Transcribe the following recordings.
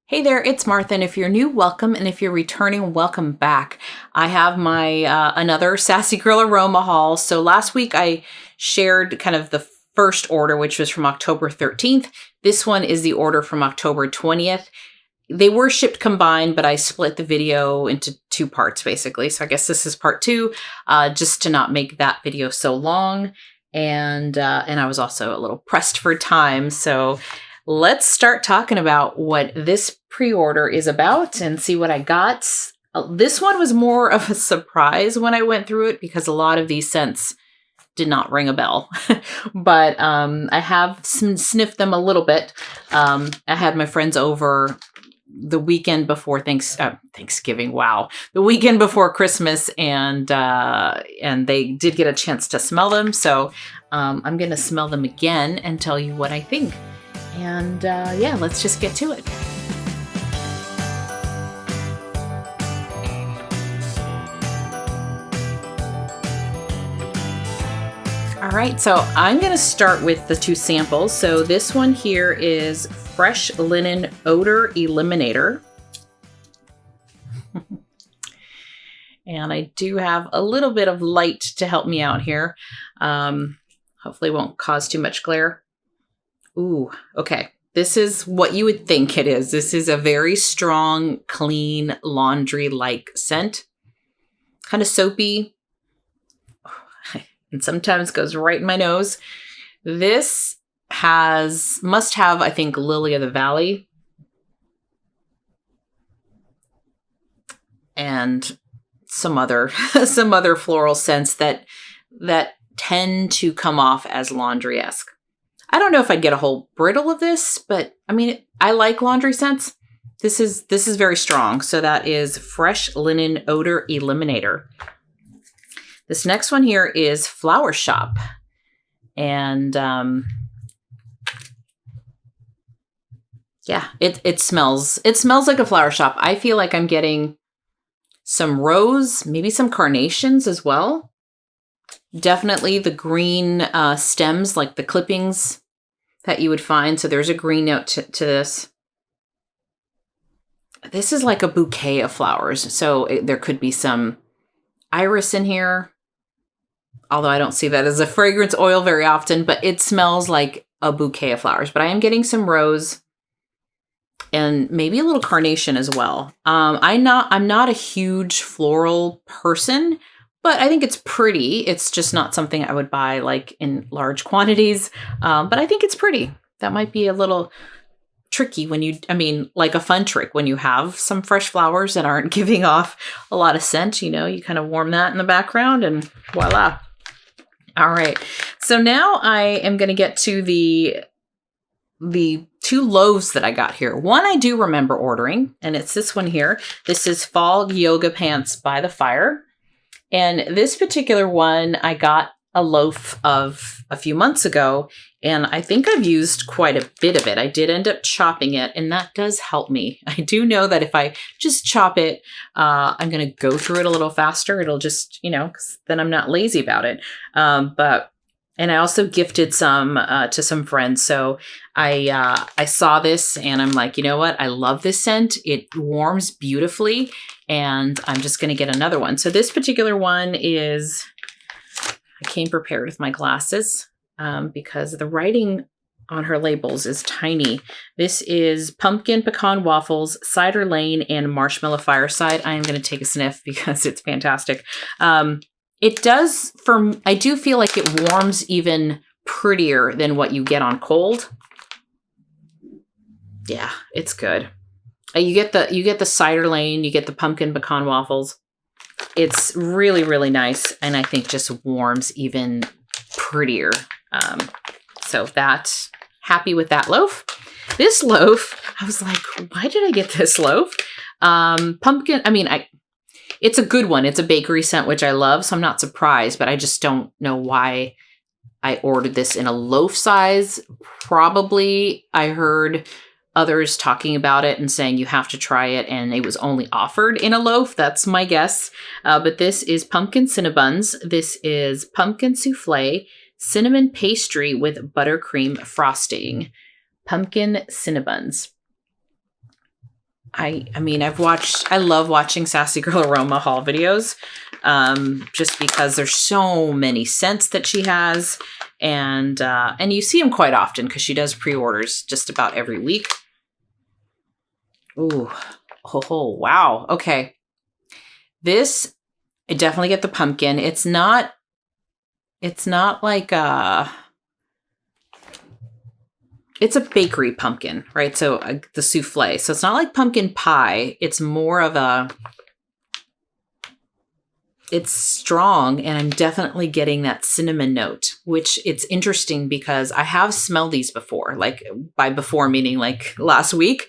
Hey there, it's Martha, and if you're new, welcome, and if you're returning, welcome back. I have my another Sassy Girl Aroma haul. So last week I shared kind of the first order, which was from October 13th. This one is the order from October 20th. They were shipped combined, but I split the video into two parts, basically. So I guess this is part two, just to not make that video so long. And I was also a little pressed for time, so let's start talking about what this pre-order is about and see what I got. This one was more of a surprise when I went through it because a lot of these scents did not ring a bell. But I have sniffed them a little bit. I had my friends over the weekend before Thanksgiving. Wow. The weekend before Christmas, and they did get a chance to smell them. So I'm going to smell them again and tell you what I think. And yeah, let's just get to it. All right, so I'm going to start with the two samples. So this one here is Fresh Linen Odor Eliminator. And I do have a little bit of light to help me out here. Hopefully it won't cause too much glare. Ooh, okay. This is what you would think it is. This is a very strong, clean, laundry-like scent. Kind of soapy. And sometimes goes right in my nose. This must have, I think, Lily of the Valley. And some other floral scents that tend to come off as laundry-esque. I don't know if I'd get a whole brittle of this, but I mean, I like laundry scents. This is very strong. So that is Fresh Linen Odor Eliminator. This next one here is Flower Shop. And yeah, it smells like a flower shop. I feel like I'm getting some rose, maybe some carnations as well. Definitely the green stems, like the clippings that you would find. So there's a green note to this. This is like a bouquet of flowers. So there could be some iris in here. Although I don't see that as a fragrance oil very often, but it smells like a bouquet of flowers. But I am getting some rose and maybe a little carnation as well. I'm not a huge floral person, but I think it's pretty. It's just not something I would buy like in large quantities. But I think it's pretty. That might be a little tricky like a fun trick when you have some fresh flowers that aren't giving off a lot of scent. You kind of warm that in the background and voila. All right. So now I am going to get to the two loaves that I got here. One I do remember ordering, and it's this one here. This is Fall Yoga Pants by the Fire. And this particular one, I got a loaf of a few months ago, and I think I've used quite a bit of it. I did end up chopping it, and that does help me. I do know that if I just chop it, I'm going to go through it a little faster. It'll just, 'cause then I'm not lazy about it. And I also gifted some to some friends. So I saw this, and I'm like, you know what? I love this scent. It warms beautifully. And I'm just going to get another one. So this particular one is, I came prepared with my glasses because the writing on her labels is tiny. This is Pumpkin Pecan Waffles, Cider Lane, and Marshmallow Fireside. I am going to take a sniff because it's fantastic. It does, I do feel like it warms even prettier than what you get on cold. Yeah, it's good. You get the Cider Lane, you get the Pumpkin Pecan Waffles. It's really, really nice, and I think just warms even prettier. So happy with that loaf. This loaf, I was like, why did I get this loaf? It's a good one. It's a bakery scent, which I love, so I'm not surprised, but I just don't know why I ordered this in a loaf size. Probably I heard others talking about it and saying you have to try it, and it was only offered in a loaf. That's my guess. But this is Pumpkin Cinnabuns. This is Pumpkin Souffle, Cinnamon Pastry with Buttercream Frosting. Pumpkin Cinnabuns. I mean, I love watching Sassy Girl Aroma haul videos, just because there's so many scents that she has, and you see them quite often because she does pre-orders just about every week. Ooh, oh, wow. Okay. This, I definitely get the pumpkin. It's not like it's a bakery pumpkin, right? So the souffle. So it's not like pumpkin pie. It's more of it's strong, and I'm definitely getting that cinnamon note, which it's interesting because I have smelled these before, like by before meaning like last week.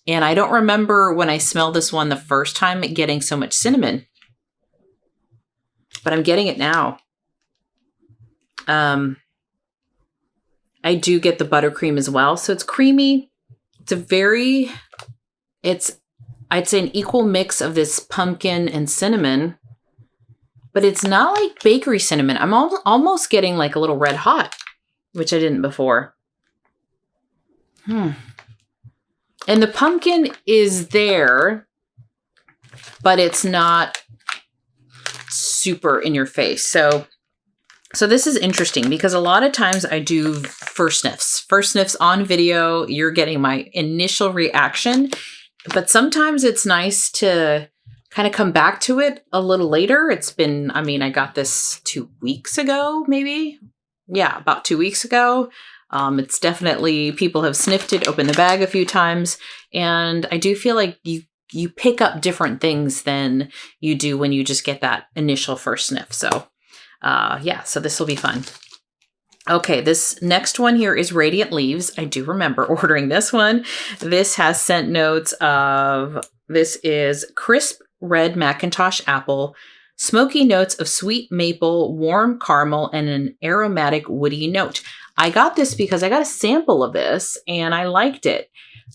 And I don't remember when I smelled this one the first time getting so much cinnamon, but I'm getting it now. I do get the buttercream as well. So it's creamy. I'd say an equal mix of this pumpkin and cinnamon, but it's not like bakery cinnamon. I'm almost getting like a little red hot, which I didn't before. And the pumpkin is there, but it's not super in your face. So this is interesting because a lot of times I do first sniffs on video. You're getting my initial reaction, but sometimes it's nice to kind of come back to it a little later. It's been, I mean, I got this 2 weeks ago, maybe. Yeah, about 2 weeks ago. It's definitely, people have sniffed it, opened the bag a few times, and I do feel like you pick up different things than you do when you just get that initial first sniff. So yeah, so this will be fun. Okay, this next one here is Radiant Leaves. I do remember ordering this one. This has scent notes of, this is crisp red Macintosh apple, smoky notes of sweet maple, warm caramel, and an aromatic woody note. I got this because I got a sample of this and I liked it.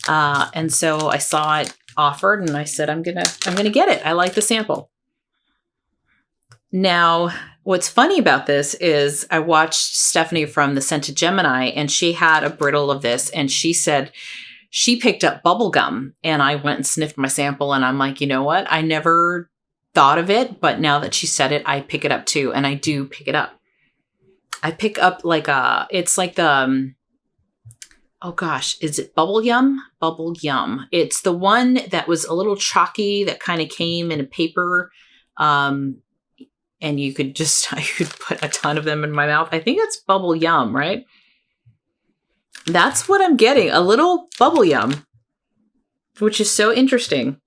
And so I saw it offered and I said, I'm gonna get it. I like the sample. Now, what's funny about this is I watched Stephanie from the Scented Gemini, and she had a brittle of this, and she said she picked up bubble gum, and I went and sniffed my sample, and I'm like, you know what? I never thought of it, but now that she said it, I pick it up too, and I do pick it up. I pick up like it's like the, oh gosh, is it Bubble Yum? Bubble Yum. It's the one that was a little chalky that kind of came in a paper, and you could put a ton of them in my mouth. I think it's Bubble Yum, right? That's what I'm getting, a little Bubble Yum, which is so interesting.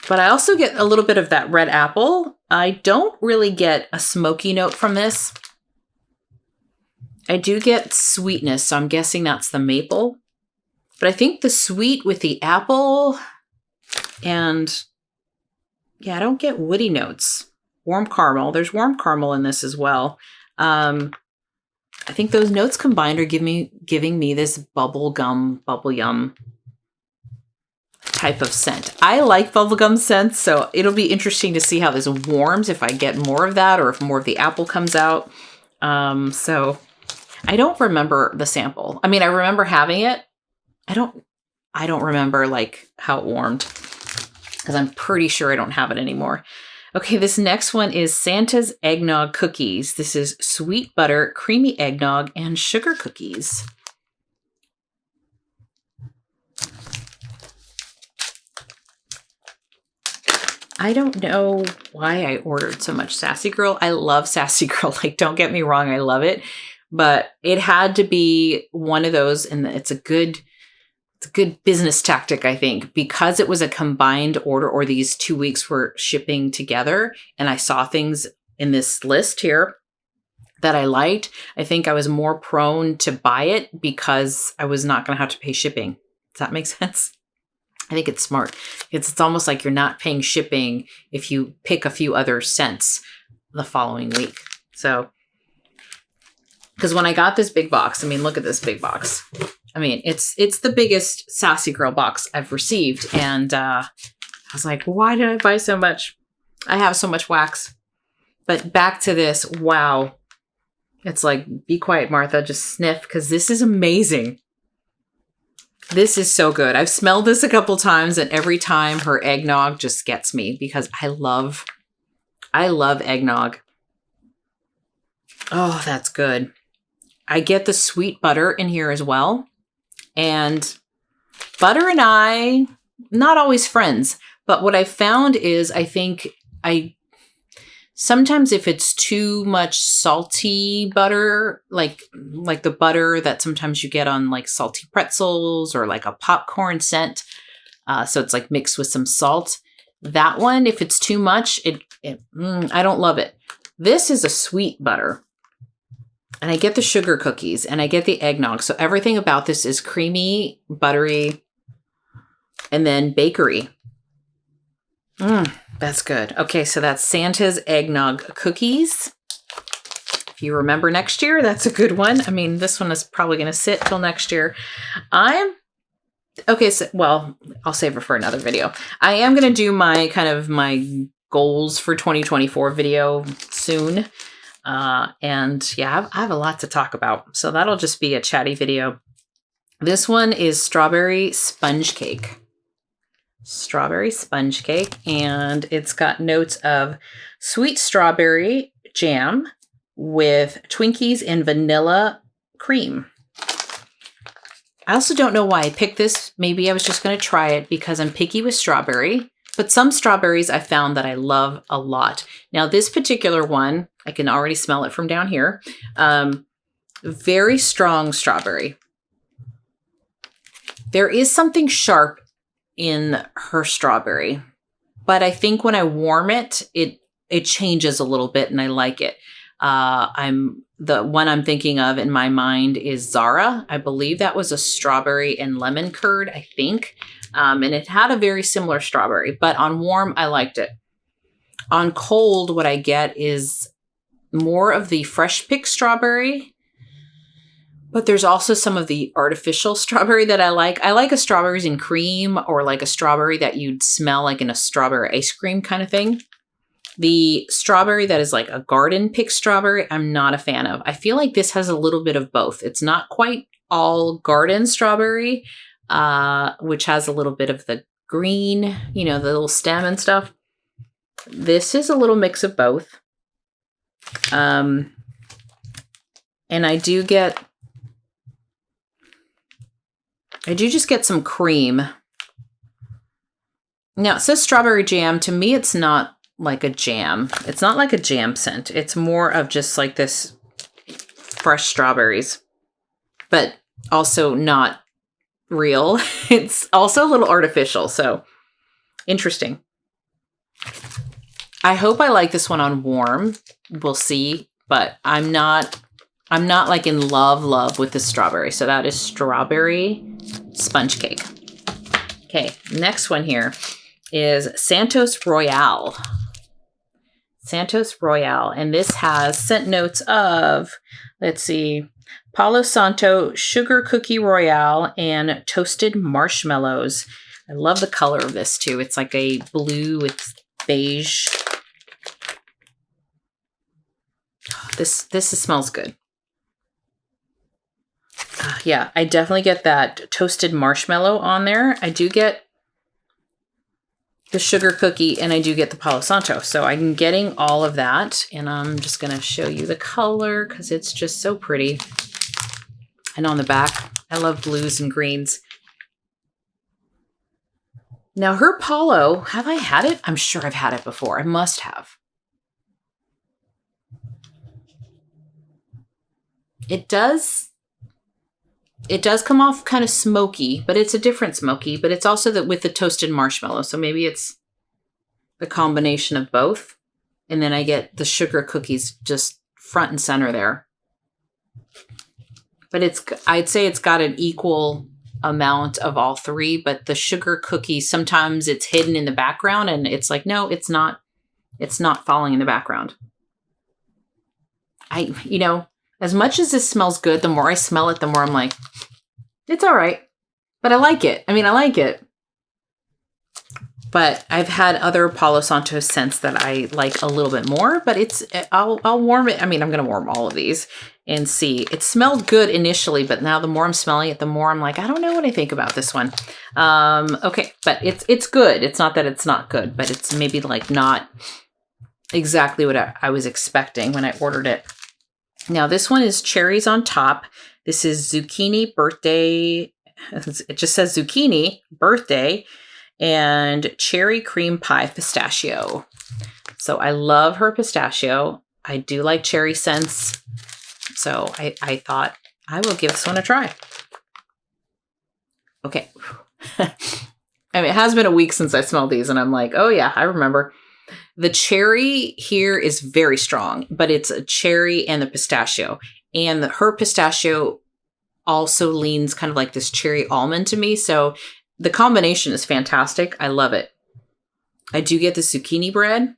But I also get a little bit of that red apple. I don't really get a smoky note from this. I do get sweetness, so I'm guessing that's the maple. But I think the sweet with the apple, and yeah, I don't get woody notes. Warm caramel. There's warm caramel in this as well. I think those notes combined are giving me this bubble yum type of scent. I like bubblegum scents, so it'll be interesting to see how this warms, if I get more of that or if more of the apple comes out. So I don't remember the sample. I mean, I remember having it. I don't remember like how it warmed, because I'm pretty sure I don't have it anymore. Okay, this next one is Santa's Eggnog Cookies. This is sweet butter, creamy eggnog, and sugar cookies. I don't know why I ordered so much Sassy Girl. I love Sassy Girl. Like, don't get me wrong, I love it. But it had to be one of those, and it's a good business tactic, I think, because it was a combined order, or these 2 weeks were shipping together, and I saw things in this list here that I liked. I think I was more prone to buy it because I was not going to have to pay shipping. Does that make sense? I think it's smart. It's almost like you're not paying shipping if you pick a few other scents the following week. So, because when I got this big box, I mean, look at this big box. I mean, it's the biggest Sassy Girl box I've received. And I was like, why did I buy so much? I have so much wax. But back to this, wow. It's like, be quiet, Martha, just sniff, because this is amazing. This is so good. I've smelled this a couple times, and every time her eggnog just gets me because I love eggnog. Oh, that's good. I get the sweet butter in here as well. And butter and I, not always friends, but what I found is I think sometimes if it's too much salty butter, like the butter that sometimes you get on like salty pretzels or like a popcorn scent, so it's like mixed with some salt. That one, if it's too much, I don't love it. This is a sweet butter. And I get the sugar cookies and I get the eggnog. So everything about this is creamy, buttery, and then bakery. That's good. Okay, so that's Santa's eggnog cookies. If you remember next year, that's a good one. I mean, this one is probably going to sit till next year. Okay, so, well, I'll save it for another video. I am going to do my goals for 2024 video soon. And yeah, I have a lot to talk about. So that'll just be a chatty video. This one is strawberry sponge cake. Strawberry sponge cake. And it's got notes of sweet strawberry jam with Twinkies and vanilla cream. I also don't know why I picked this. Maybe I was just going to try it because I'm picky with strawberry. But some strawberries I found that I love a lot. Now this particular one, I can already smell it from down here. Very strong strawberry. There is something sharp in her strawberry. But I think when I warm it, it changes a little bit and I like it. The one I'm thinking of in my mind is Zara. I believe that was a strawberry and lemon curd, I think. And it had a very similar strawberry, but on warm, I liked it. On cold, what I get is more of the fresh picked strawberry, but there's also some of the artificial strawberry that I like. I like a strawberries and cream or like a strawberry that you'd smell like in a strawberry ice cream kind of thing. The strawberry that is like a garden picked strawberry, I'm not a fan of. I feel like this has a little bit of both. It's not quite all garden strawberry, which has a little bit of the green, the little stem and stuff. This is a little mix of both. And I do just get some cream. Now it says strawberry jam. To me, it's not like a jam. It's not like a jam scent. It's more of just like this fresh strawberries, but also not real. It's also a little artificial. So interesting. I hope I like this one on warm. We'll see, but I'm not like in love with the strawberry. So that is strawberry sponge cake. Okay. Next one here is Santos Royale. Santos Royale. And this has scent notes of, let's see, Palo Santo, Sugar Cookie Royale, and Toasted Marshmallows. I love the color of this too. It's like a blue with beige. This smells good. Yeah, I definitely get that toasted marshmallow on there. I do get the sugar cookie and I do get the Palo Santo. So I'm getting all of that. And I'm just going to show you the color because it's just so pretty. And on the back, I love blues and greens. Now her Palo, have I had it? I'm sure I've had it before. I must have. It does come off kind of smoky, but it's a different smoky, but it's also with the toasted marshmallow. So maybe it's the combination of both. And then I get the sugar cookies just front and center there. But I'd say it's got an equal amount of all three, but the sugar cookies, sometimes it's hidden in the background and it's like, no, it's not falling in the background. As much as this smells good, the more I smell it, the more I'm like, it's all right. But I like it. I like it. But I've had other Palo Santos scents that I like a little bit more, but I'll warm it. I mean, I'm going to warm all of these and see. It smelled good initially, but now the more I'm smelling it, the more I'm like, I don't know what I think about this one. Okay, but it's good. It's not that it's not good, but it's maybe like not exactly what I was expecting when I ordered it. Now this one is cherries on top. This is zucchini birthday. It just says zucchini birthday and cherry cream pie pistachio. So I love her pistachio. I do like cherry scents. So I thought I will give this one a try. Okay. I mean, it has been a week since I smelled these and I'm like, oh yeah, I remember. The cherry here is very strong, but it's a cherry and the pistachio. And her pistachio also leans kind of like this cherry almond to me. So the combination is fantastic. I love it. I do get the zucchini bread,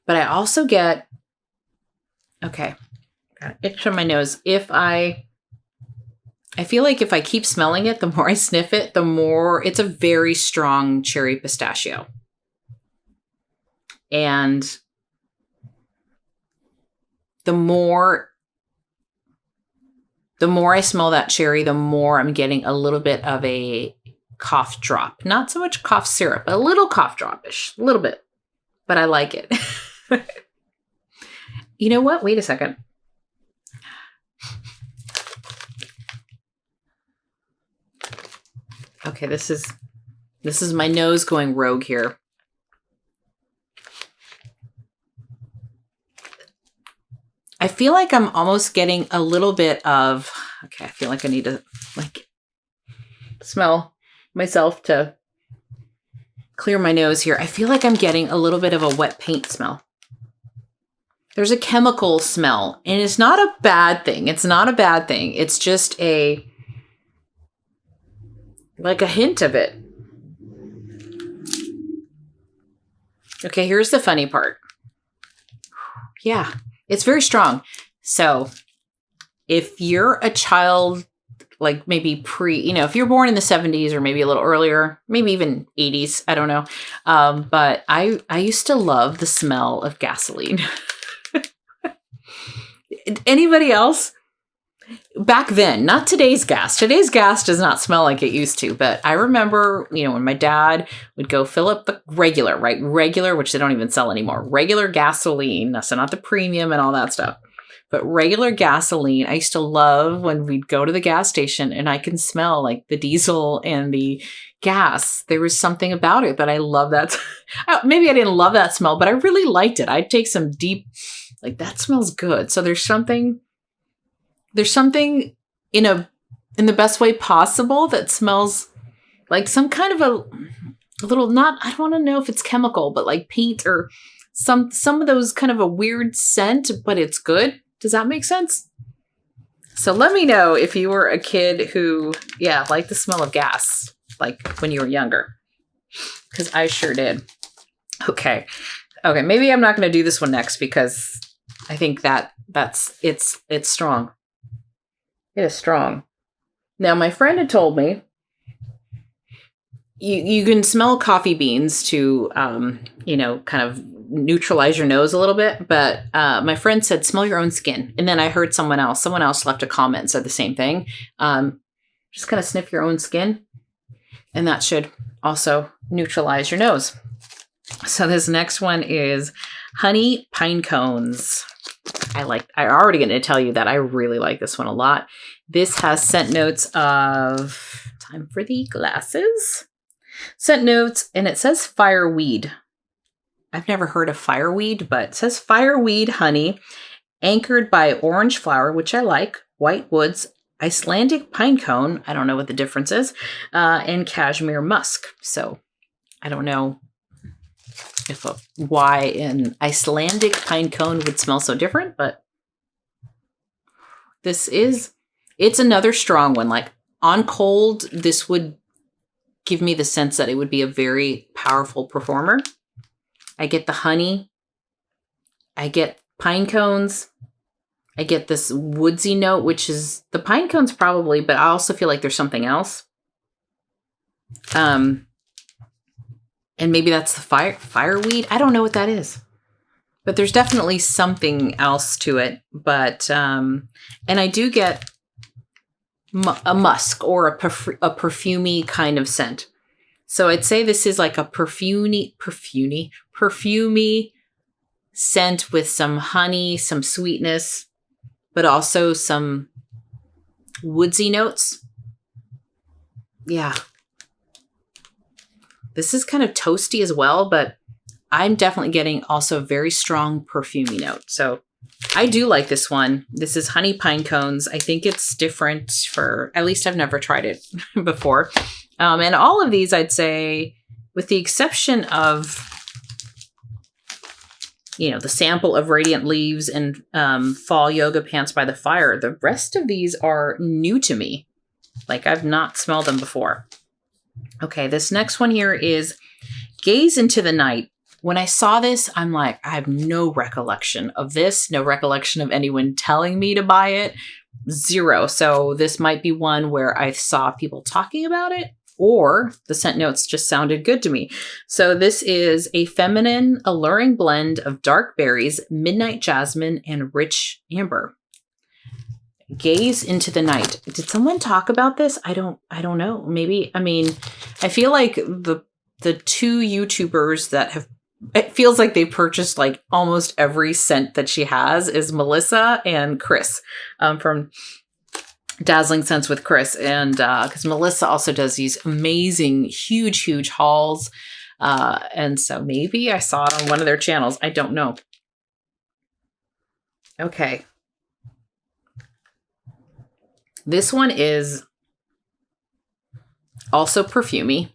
but I also get, okay, got an itch on my nose. I feel like if I keep smelling it, the more I sniff it, the more it's a very strong cherry pistachio. And the more I smell that cherry, the more I'm getting a little bit of a cough drop. Not so much cough syrup, a little cough drop-ish, a little bit, but I like it. You know what? Wait a second. Okay, this is my nose going rogue here. I feel like I'm almost getting a little bit of, okay, I feel like I need to like smell myself to clear my nose here. I feel like I'm getting a little bit of a wet paint smell. There's a chemical smell and it's not a bad thing. It's not a bad thing. It's just like a hint of it. Okay, here's the funny part. Yeah. It's very strong. So if you're a child, like maybe if you're born in the 70s or maybe a little earlier, maybe even 80s, I don't know. But I used to love the smell of gasoline. Anybody else? Back then, not today's gas. Today's gas does not smell like it used to. But I remember, when my dad would go fill up the regular, right? Regular, which they don't even sell anymore. Regular gasoline. So not the premium and all that stuff. But regular gasoline, I used to love when we'd go to the gas station and I can smell like the diesel and the gas. There was something about it, but I love that. Maybe I didn't love that smell, but I really liked it. I'd take some deep, like that smells good. So there's something in the best way possible that smells like some kind of a little, not, I don't want to know if it's chemical, but like paint or some of those kind of a weird scent, but it's good. Does that make sense? So let me know if you were a kid who, liked the smell of gas, like when you were younger, because I sure did. Okay. Maybe I'm not going to do this one next because I think it's strong. It is strong. Now, my friend had told me you can smell coffee beans to, kind of neutralize your nose a little bit. But my friend said, smell your own skin. And then I heard someone else left a comment and said the same thing. Just kind of sniff your own skin. And that should also neutralize your nose. So this next one is honey Pinecones. I'm already going to tell you that I really like this one a lot. This has scent notes of, time for the glasses. Scent notes, and it says fireweed. I've never heard of fireweed, but it says fireweed honey, anchored by orange flower, which I like, white woods, Icelandic pinecone, I don't know what the difference is, and cashmere musk. So I don't know why an Icelandic pinecone would smell so different, but it's another strong one. Like on cold, this would give me the sense that it would be a very powerful performer. I get the honey. I get pine cones. I get this woodsy note, which is the pine cones probably, but I also feel like there's something else. And maybe that's the fireweed. I don't know what that is. But there's definitely something else to it. But, and I do get a musk or a perfumey kind of scent. So I'd say this is like a perfumey scent with some honey, some sweetness, but also some woodsy notes. Yeah. This is kind of toasty as well, but I'm definitely getting also a very strong perfumey note. So I do like this one. This is Honey Pinecones. I think it's different for, at least I've never tried it before. And all of these, I'd say, with the exception of, you know, the sample of Radiant Leaves and Fall Yoga Pants by the Fire, the rest of these are new to me. Like, I've not smelled them before. Okay, this next one here is Gaze into the Night. When I saw this, I'm like, I have no recollection of this, no recollection of anyone telling me to buy it. Zero. So this might be one where I saw people talking about it, or the scent notes just sounded good to me. So this is a feminine, alluring blend of dark berries, midnight jasmine, and rich amber. Gaze into the Night. Did someone talk about this? I don't know. Maybe, I mean, I feel like the two YouTubers that have, it feels like they purchased like almost every scent that she has is Melissa and Chris from Dazzling Scents with Chris. And because Melissa also does these amazing, huge hauls. And so maybe I saw it on one of their channels. I don't know. Okay. This one is also perfumey.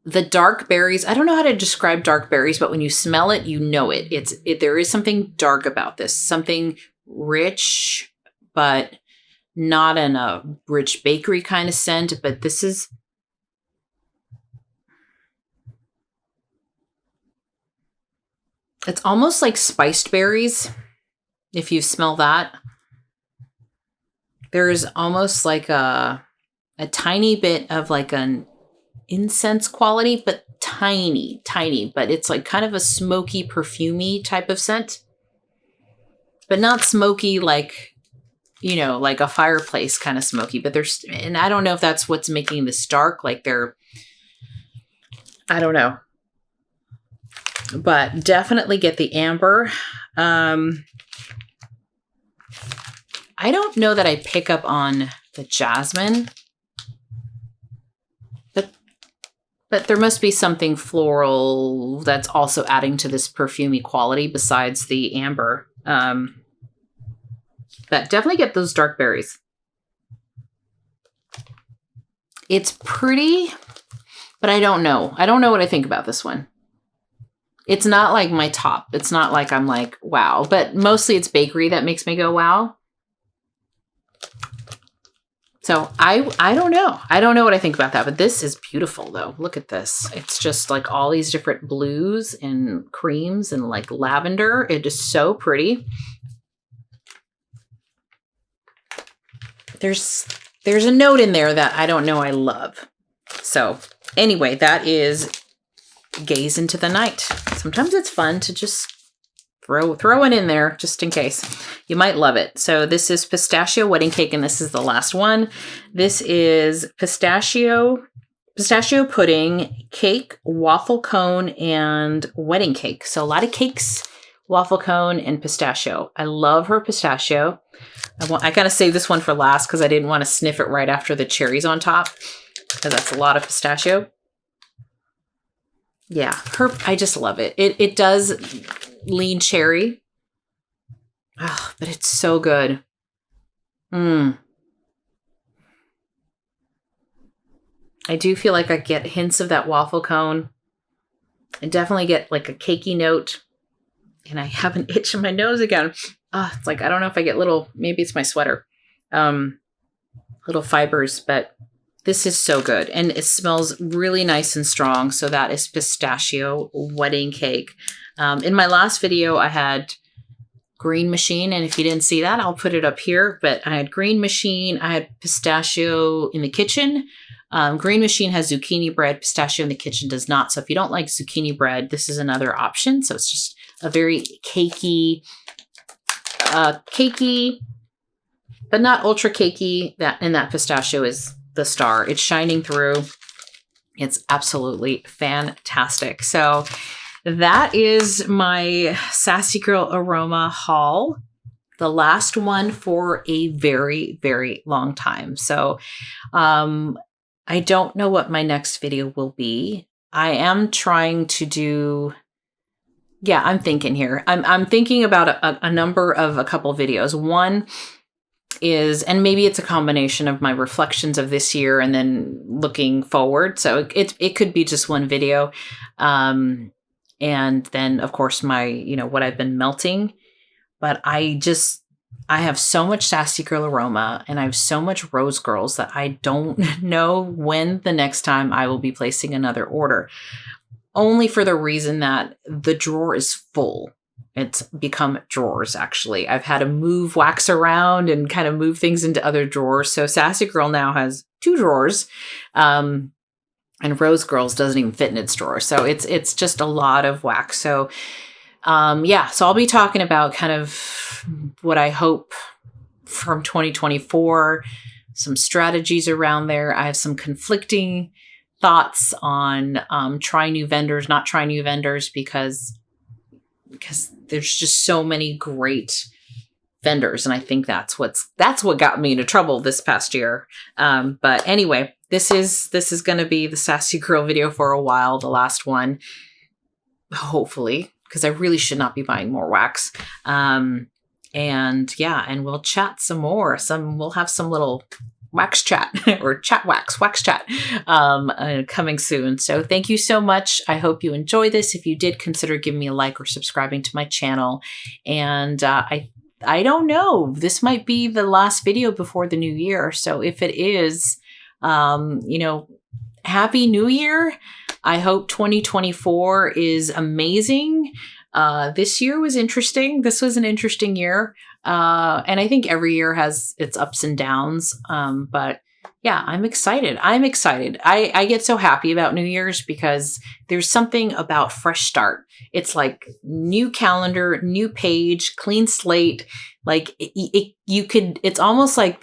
The dark berries, I don't know how to describe dark berries, but when you smell it, you know it. There is something dark about this, something rich, but not in a rich bakery kind of scent. But this is, it's almost like spiced berries, if you smell that. There's almost like a tiny bit of like an incense quality, but tiny, but it's like kind of a smoky, perfumey type of scent, but not smoky like, you know, like a fireplace kind of smoky. But there's, and I don't know if that's what's making this dark, like they're, I don't know, but definitely get the amber. I don't know that I pick up on the jasmine, but there must be something floral that's also adding to this perfumey quality besides the amber. But definitely get those dark berries. It's pretty, but I don't know. I don't know what I think about this one. It's not like my top. It's not like I'm like, wow. But mostly it's bakery that makes me go, wow. So I don't know. I don't know what I think about that, but this is beautiful though. Look at this. It's just like all these different blues and creams and like lavender. It is so pretty. There's a note in there that I don't know I love. So anyway, that is Gaze into the Night. Sometimes it's fun to just throw it in there just in case. You might love it. So this is Pistachio Wedding Cake, and this is the last one. This is pistachio pudding, cake, waffle cone, and wedding cake. So a lot of cakes, waffle cone, and pistachio. I love her pistachio. I kind of saved this one for last because I didn't want to sniff it right after the cherries on top, because that's a lot of pistachio. Yeah, I just love it. It does lean cherry. Oh, but it's so good. I do feel like I get hints of that waffle cone. I definitely get like a cakey note. And I have an itch in my nose again. It's like, I don't know if I get little, maybe it's my sweater, little fibers, but this is so good. And it smells really nice and strong. So that is Pistachio Wedding Cake. In my last video, I had Green Machine. And if you didn't see that, I'll put it up here. But I had Green Machine. I had Pistachio in the Kitchen. Green Machine has zucchini bread. Pistachio in the Kitchen does not. So if you don't like zucchini bread, this is another option. So it's just a very cakey, but not ultra cakey. And that pistachio is the star. It's shining through. It's absolutely fantastic. So that is my Sassy Girl Aroma haul. The last one for a very, very long time. So I don't know what my next video will be. I am trying to do, yeah, I'm thinking here. I'm thinking about a number of a couple videos. One is, and maybe it's a combination of my reflections of this year and then looking forward. So it could be just one video. And then of course my, what I've been melting, but I have so much Sassy Girl Aroma and I have so much Rose Girls that I don't know when the next time I will be placing another order. Only for the reason that the drawer is full. It's become drawers, actually. I've had to move wax around and kind of move things into other drawers. So Sassy Girl now has 2 drawers. And Rose Girls doesn't even fit in its drawer. So it's just a lot of wax. So yeah, so I'll be talking about kind of what I hope from 2024, some strategies around there. I have some conflicting thoughts on trying new vendors, not trying new vendors, because there's just so many great vendors. And I think that's what got me into trouble this past year. But anyway, this is going to be the Sassy Girl video for a while, the last one, hopefully, because I really should not be buying more wax. And yeah, and we'll chat some more. We'll have some little wax chat or wax chat coming soon. So thank you so much. I hope you enjoy this. If you did, consider giving me a like or subscribing to my channel. And I don't know, this might be the last video before the new year. So if it is, Happy New Year. I hope 2024 is amazing. This year was interesting. This was an interesting year. And I think every year has its ups and downs. But yeah, I'm excited. I get so happy about New Year's because there's something about fresh start. It's like new calendar, new page, clean slate. Like it's almost like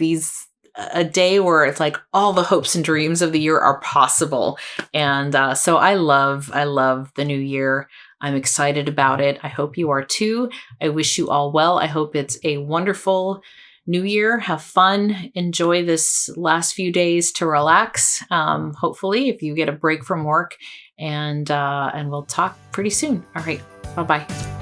a day where it's like all the hopes and dreams of the year are possible. And so I love the new year. I'm excited about it. I hope you are too. I wish you all well. I hope it's a wonderful new year. Have fun. Enjoy this last few days to relax. Hopefully, if you get a break from work, and we'll talk pretty soon. All right. Bye-bye.